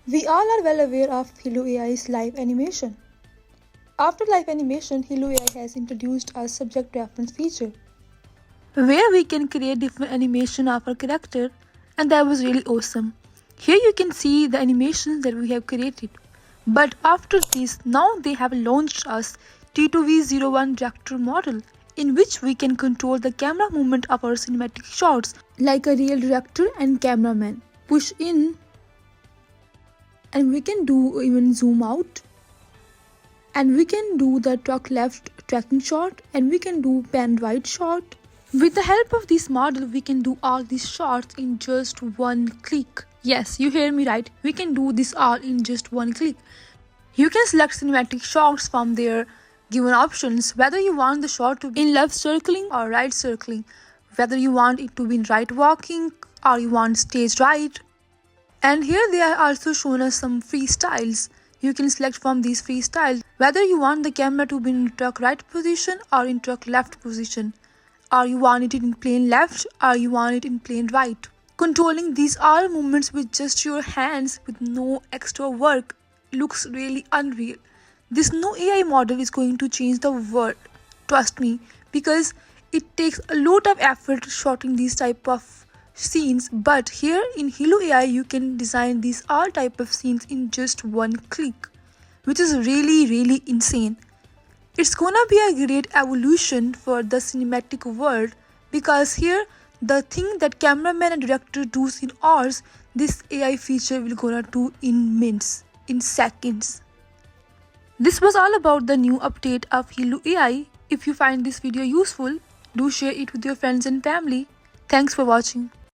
We all are well aware of Hailuo AI's live animation. After live animation, Hailuo AI has introduced a subject reference feature, where we can create different animation of our character, and that was really awesome. Here you can see the animations that we have created. But after this, now they have launched us T2V01 director model, in which we can control the camera movement of our cinematic shots like a real director and cameraman. Push in, and we can do even zoom out, and we can do the track left tracking shot, and we can do pan right shot. With the help of this model, we can do all these shots in just one click. Yes, you hear me right. We can do this all in just one click. You can select cinematic shots from their given options, whether you want the shot to be in left circling or right circling, whether you want it to be in right walking or you want stage right. And here they are also shown us some freestyles. You can select from these freestyles whether you want the camera to be in track right position or in track left position, or you want it in plane left or you want it in plane right. Controlling these all movements with just your hands with no extra work looks really unreal. This new AI model is going to change the world, trust me, because it takes a lot of effort shooting these type of scenes, but here in Hailuo AI you can design these all type of scenes in just one click, which is really insane. It's gonna be a great evolution for the cinematic world, because here the thing that cameraman and director does in hours, this AI feature will gonna do in minutes, in seconds. This was all about the new update of Hailuo AI. If you find this video useful, do share it with your friends and family. Thanks for watching.